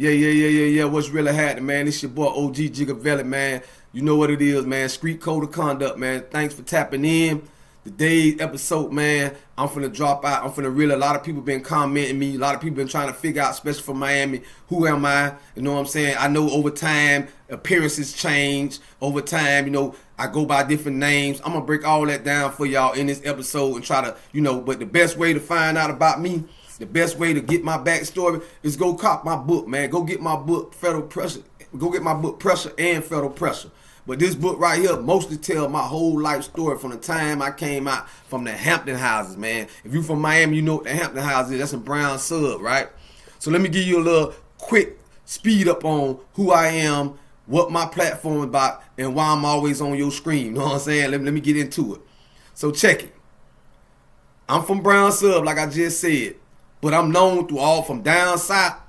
Yeah. What's really happening, man? It's your boy OG Gigavelli, man. You know what it is, man. Street code of conduct, man. Thanks for tapping in. Today's episode, man, I'm finna drop out. I'm finna really, a lot of people been commenting me. A lot of people been trying to figure out, especially from Miami, who am I? You know what I'm saying? I know over time, appearances change. Over time, I go by different names. I'm gonna break all that down for y'all in this episode and try to, but the best way to find out about me, the best way to get my backstory is go cop my book, man. Go get my book, Federal Pressure. Go get my book, Pressure and Federal Pressure. But this book right here mostly tell my whole life story from the time I came out from the Hampton houses, man. If you from Miami, you know what the Hampton houses is. That's in Brown Sub, right? So let me give you a little quick speed up on who I am, what my platform is about, and why I'm always on your screen. You know what I'm saying? Let me get into it. So check it. I'm from Brown Sub, like I just said. But I'm known through all from down south,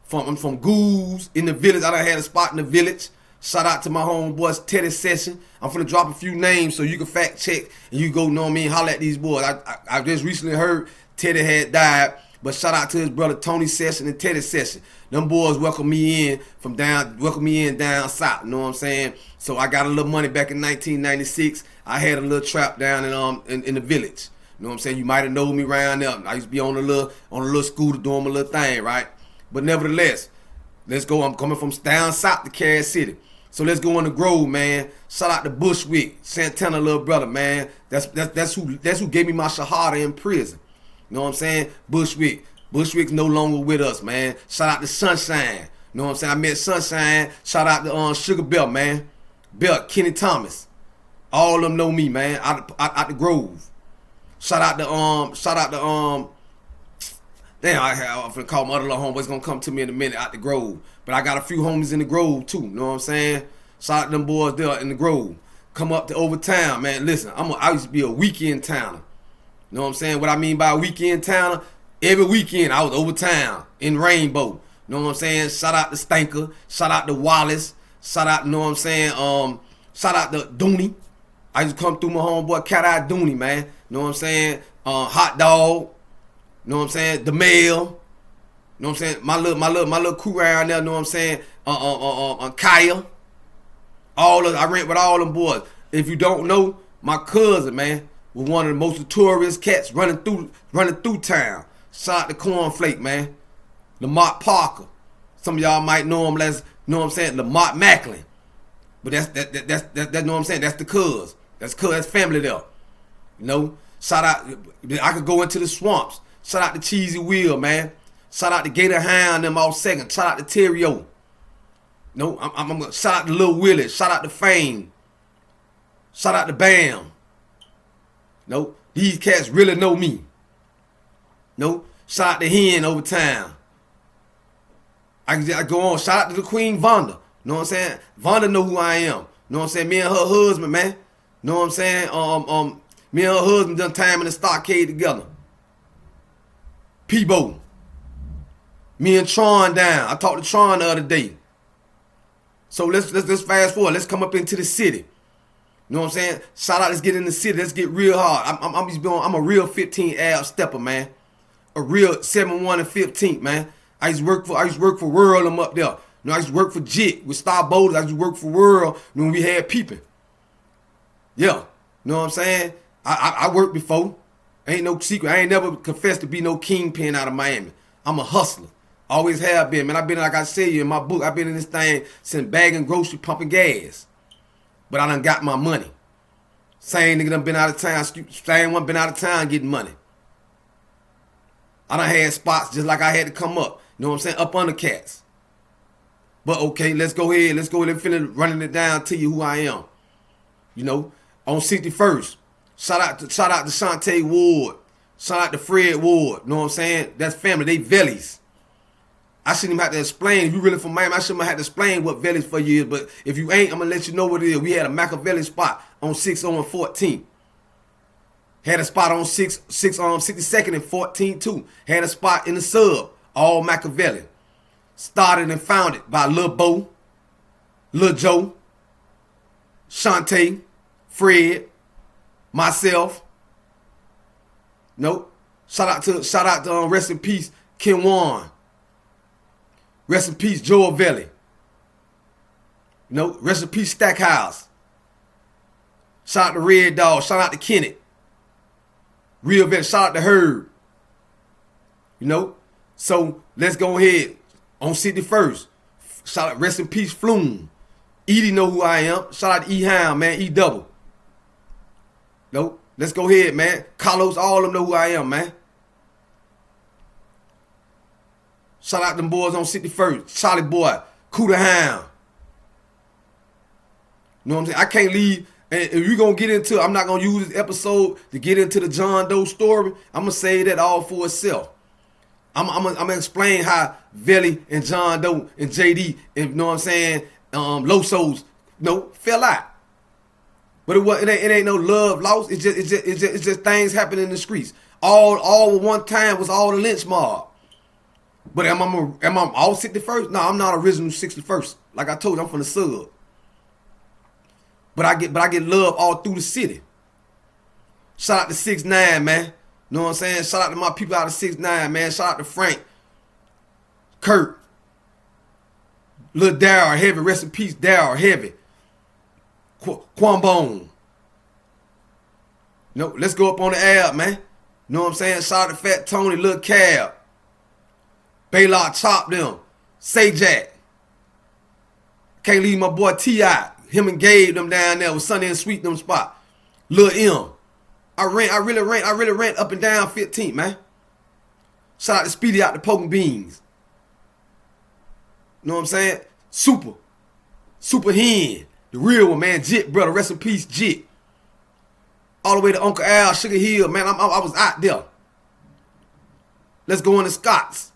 from Ghouls in the village. I done had a spot in the village. Shout out to my homeboys, Teddy Session. I'm finna drop a few names so you can fact check and you go, know what I mean, holler at these boys. I just recently heard Teddy had died, but shout out to his brother Tony Session and Teddy Session. Them boys welcome me in down south, you know what I'm saying? So I got a little money back in 1996. I had a little trap down in the village. You know what I'm saying? You might have known me around there. I used to be on a little scooter doing my little thing, right? But nevertheless, let's go. I'm coming from down south to Carrier City. So let's go in the Grove, man. Shout out to Bushwick, Santana little brother, man. That's who gave me my shahada in prison. You know what I'm saying? Bushwick's no longer with us, man. Shout out to Sunshine. You know what I'm saying? I met Sunshine. Shout out to Sugar Belt, man. Belt, Kenny Thomas. All of them know me, man. Out the Grove. Shout out to damn, I'm finna call my other little homeboys gonna come to me in a minute out the Grove. But I got a few homies in the Grove too, you know what I'm saying? Shout out to them boys there in the Grove. Come up to Overtown, man. Listen, I used to be a weekend towner. You know what I'm saying? What I mean by a weekend towner, every weekend I was Overtown in Rainbow. You know what I'm saying? Shout out to Stanker, shout out to Wallace, shout out, you know what I'm saying? Shout out to Dooney. I used to come through my homeboy Cat Eye Dooney, man. You know what I'm saying? Hot Dog. You know what I'm saying? The Mail. You know what I'm saying? My little crew around there, you know what I'm saying? Kaya. I rent with all them boys. If you don't know, my cousin, man, was one of the most notorious cats running through town. Shout out to Cornflake, man. Lamont Parker. Some of y'all might know him as, you know what I'm saying, Lamont Macklin. But that's you know what I'm saying? That's the cuz. That's family there. You know? Shout out, I could go into the swamps. Shout out to Cheesy Wheel, man. Shout out to Gator Hound, them all second. Shout out to Terrio. No, I'm gonna shout out to Lil Willie. Shout out to Fame. Shout out to Bam. No, these cats really know me. No, shout out to Hen over time. I go on. Shout out to the Queen Vonda. Know what I'm saying? Vonda know who I am. Know what I'm saying? Me and her husband, man. Know what I'm saying? Me and her husband done time in the stockade together. Peebo. Me and Tron down. I talked to Tron the other day. So let's fast forward. Let's come up into the city. You know what I'm saying? Shout out, let's get in the city. Let's get real hard. I'm a real 15 ab stepper, man. A real 7-1 and 15, man. I used to work for World. I'm up there. I used to work for Jit with Star Boulders. I used to work for World when we had peeping. Yeah. You know what I'm saying? I worked before. Ain't no secret. I ain't never confessed to be no kingpin out of Miami. I'm a hustler. Always have been, man. I've been, like I said in my book, I've been in this thing since bagging grocery, pumping gas. But I done got my money. Same nigga done been out of town. Same one been out of town getting money. I done had spots just like I had to come up. You know what I'm saying? Up under cats. But okay, let's go ahead. Let's finish running it down to you who I am. You know, on 61st. Shout out to Shantae Ward. Shout out to Fred Ward. You know what I'm saying? That's family. They Vellies. I shouldn't even have to explain. If you really from Miami, I shouldn't have to explain what Vellies for you is. But if you ain't, I'm going to let you know what it is. We had a Machiavelli spot on 6-on-14. Had a spot on 62nd and 14 too. Had a spot in the sub. All Machiavelli. Started and founded by Lil Bo, Lil Joe, Shantae, Fred, myself. Nope. Shout out to rest in peace, Ken Wan. Rest in peace, Joe Valley. You know, rest in peace, Stackhouse. Shout out to Red Dog. Shout out to Kenneth. Real Valley. Shout out to Herb. You know, so let's go ahead on 61st. Shout out, rest in peace, Flume. Edie know who I am. Shout out to E Hound, man. E double. No, let's go ahead, man. Carlos, all of them know who I am, man. Shout out them boys on 61st. Charlie Boy, Cooter Hound. You know what I'm saying? I can't leave. And if you're going to get into, I'm not going to use this episode to get into the John Doe story. I'm going to say that all for itself. I'm going to explain how Velly and John Doe and JD, and, you know what I'm saying, Losos, fell out. But it ain't no love lost. It's just things happen in the streets. All at one time was all the lynch mob. But am I all 61st? No, I'm not original 61st. Like I told you, I'm from the sub. But I get love all through the city. Shout out to 6ix9ine, man. Know what I'm saying? Shout out to my people out of 6ix9ine, man. Shout out to Frank, Kurt, Lil Darryl Heavy. Rest in peace, Darryl Heavy. Quambone. Let's go up on the air, man. Know what I'm saying? Shout out to Fat Tony, Lil Cab, Baylock Chop them, Say Jack. Can't leave my boy T.I. Him and Gabe them down there with Sunny and Sweet them spot. Lil M. I really ran up and down 15th, man. Shout out to Speedy out the poking beans. Know what I'm saying? Super Hen. The real one, man. Jit, brother. Rest in peace, Jit. All the way to Uncle Al, Sugar Hill, man. I was out there. Let's go into Scott's.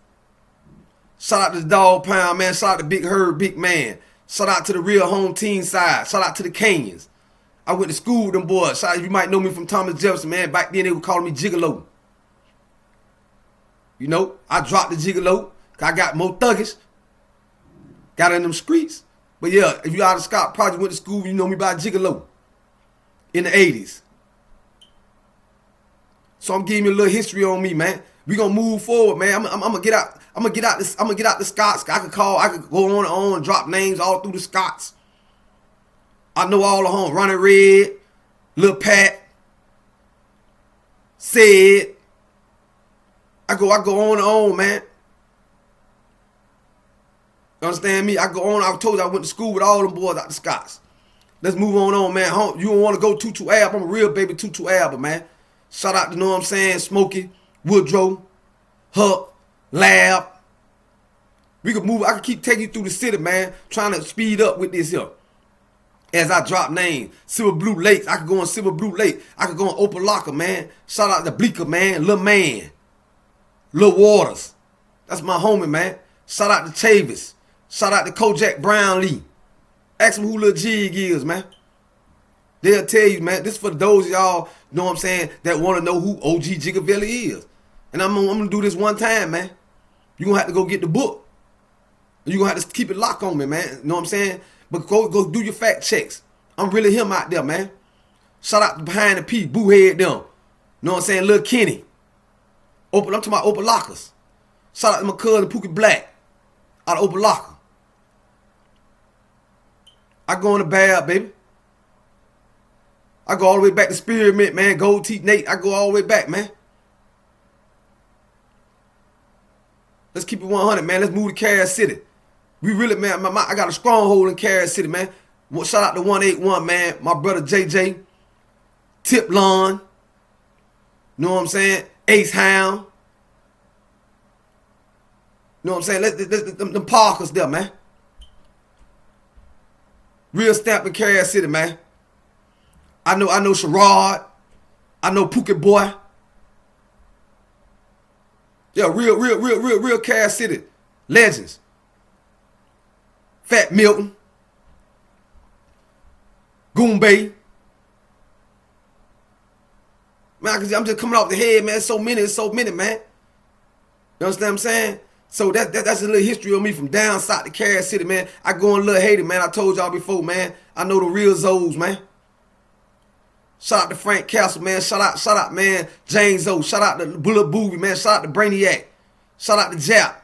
Shout out to the Dog Pound, man. Shout out to Big Herb, Big Man. Shout out to the real home team side. Shout out to the Canyons. I went to school with them boys. Shout out, you might know me from Thomas Jefferson, man. Back then they were calling me Gigolo. You know, I dropped the Gigolo. I got more thuggish. Got in them streets. But yeah, if you out of Scott Project, went to school, you know me by Gigolo. In the 80s. So I'm giving you a little history on me, man. We gonna move forward, man. I'm gonna get out. I'm gonna get out the Scots. I could go on and on and drop names all through the Scots. I know all the home. Ronnie Red, Lil Pat, Said. I go on and on, man. You understand me? I go on. I told you I went to school with all them boys out the Scots. Let's move on, man. You don't want to go Tutu Alba. I'm a real baby Tutu Alba, man. Shout out to, know what I'm saying, Smokey, Woodrow, Huck, Lab. We could move. I could keep taking you through the city, man. Trying to speed up with this here. As I drop names, Silver Blue Lakes. I could go on Silver Blue Lake. I could go on Opalaka, man. Shout out to Bleecker, man. Lil Man. Lil Waters. That's my homie, man. Shout out to Chavis. Shout out to Kojak Brownlee. Ask them who Lil Jig is, man. They'll tell you, man. This is for those of y'all, know what I'm saying, that want to know who OG Gigavelli is. And I'm going to do this one time, man. You're going to have to go get the book. You're going to have to keep it locked on me, man. You know what I'm saying? But go do your fact checks. I'm really him out there, man. Shout out to Behind the P, Boo Head them. Know what I'm saying? Lil Kenny. I'm talking about Opalakas. Shout out to my cousin Pookie Black out of Opalaka. I go in the bag, baby. I go all the way back to Spearmint, man. Gold Teeth Nate. I go all the way back, man. Let's keep it 100, man. Let's move to Carrier City. We really, man, I got a stronghold in Carrier City, man. Shout out to 181, man. My brother JJ. Tip Lon. Know what I'm saying? Ace Hound. Know what I'm saying? Let them Parkers there, man. Real stamp in Carrier City, man. I know Sherrod. I know Pookie Boy. Yeah, real Carrier City legends. Fat Milton. Goombay. Man, I'm just coming off the head, man. It's so many, man. You understand what I'm saying? So that's a little history of me from down south to Carrier City, man. I go in Little Haiti, man. I told y'all before, man. I know the real Zoes, man. Shout out to Frank Castle, man. Shout out, man, James O. Shout out to Bullet Booby, man. Shout out to Brainiac. Shout out to Jap.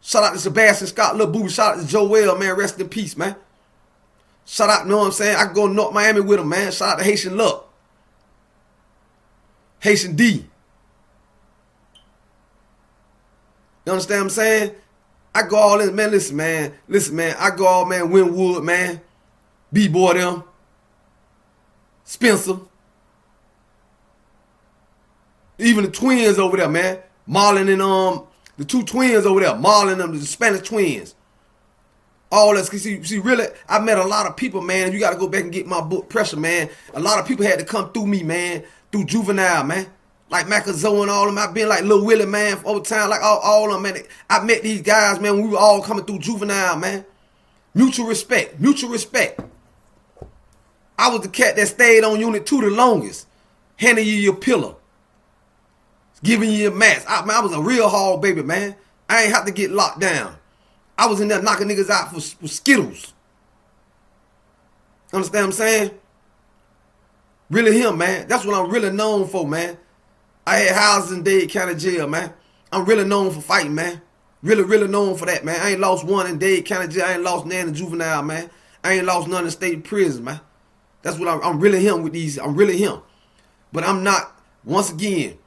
Shout out to Sebastian Scott, Lil Booby. Shout out to Joel, man. Rest in peace, man. Shout out, you know what I'm saying? I can go to North Miami with him, man. Shout out to Haitian Luck. Haitian D. You understand what I'm saying? I go all in, man. Listen, man. I go all, man. Winwood, man. B-Boy them. Spencer. Even the twins over there, man. Marlon and the two twins over there. Marlon and the Spanish twins. All that. See, really, I met a lot of people, man. You got to go back and get my book, Pressure, man. A lot of people had to come through me, man. Through Juvenile, man. Like Macazo and all of them. I've been like Lil Willie, man, over time. Like all of them, man. I met these guys, man, when we were all coming through Juvenile, man. Mutual respect. Mutual respect. I was the cat that stayed on Unit 2 the longest. Handing you your pillow. Giving you your mask. I was a real hard baby, man. I ain't have to get locked down. I was in there knocking niggas out for Skittles. Understand what I'm saying? Really him, man. That's what I'm really known for, man. I had houses in Dade County Jail, man. I'm really known for fighting, man. Really known for that, man. I ain't lost one in Dade County Jail. I ain't lost none in Juvenile, man. I ain't lost none in state prison, man. That's what I'm really him with these. I'm really him. But I'm not, once again,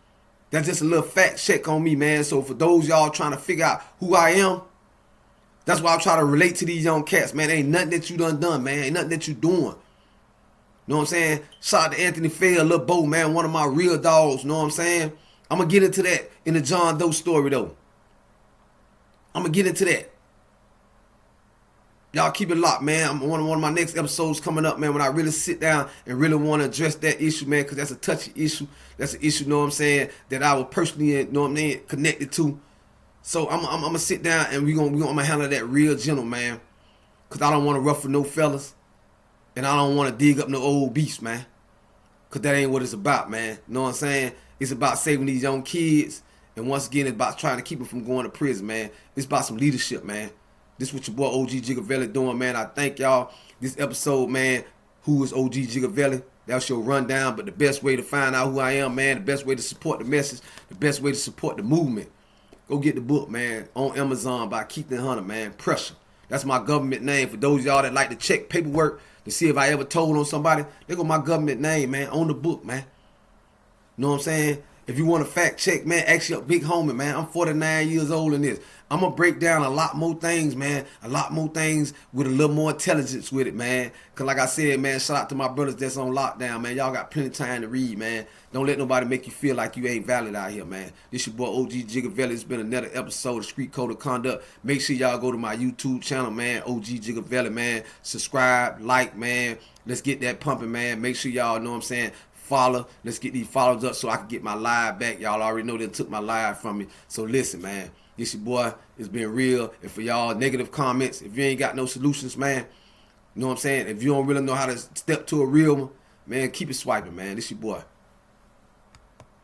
that's just a little fact check on me, man. So for those y'all trying to figure out who I am, that's why I try to relate to these young cats, man. Ain't nothing that you done, man. Ain't nothing that you doing. You know what I'm saying? Shout out to Anthony Fair, Lil Bo, man. One of my real dogs. You know what I'm saying? I'm going to get into that in the John Doe story, though. I'm going to get into that. Y'all keep it locked, man. I'm one of my next episodes coming up, man, when I really sit down and really want to address that issue, man, because that's a touchy issue. That's an issue, you know what I'm saying, that I was personally, you know what I'm saying, connected to. So I'm going to sit down and I'm going to handle that real gentle, man, because I don't want to ruffle no fellas, and I don't want to dig up no old beasts, man, because that ain't what it's about, man. You know what I'm saying? It's about saving these young kids, and once again, it's about trying to keep them from going to prison, man. It's about some leadership, man. This is what your boy OG Gigavelli doing, man. I thank y'all. This episode, man, who is OG Gigavelli? That's your rundown. But the best way to find out who I am, man, the best way to support the message, the best way to support the movement, go get the book, man, on Amazon by Keith and Hunter, man. Pressure. That's my government name. For those of y'all that like to check paperwork to see if I ever told on somebody, they go my government name, man, on the book, man. You know what I'm saying? If you want to fact check, man, ask your big homie, man. I'm 49 years old in this. I'm going to break down a lot more things, man. A lot more things with a little more intelligence with it, man. Because like I said, man, shout out to my brothers that's on lockdown, man. Y'all got plenty of time to read, man. Don't let nobody make you feel like you ain't valid out here, man. This your boy OG Gigavelli. It's been another episode of Street Code of Conduct. Make sure y'all go to my YouTube channel, man, OG Gigavelli, man. Subscribe, like, man. Let's get that pumping, man. Make sure y'all, know what I'm saying, follow. Let's get these follows up so I can get my live back. Y'all already know they took my live from me. So listen, man. This your boy. It's been real. And for y'all negative comments, if you ain't got no solutions, man, you know what I'm saying? If you don't really know how to step to a real one, man, keep it swiping, man. This your boy.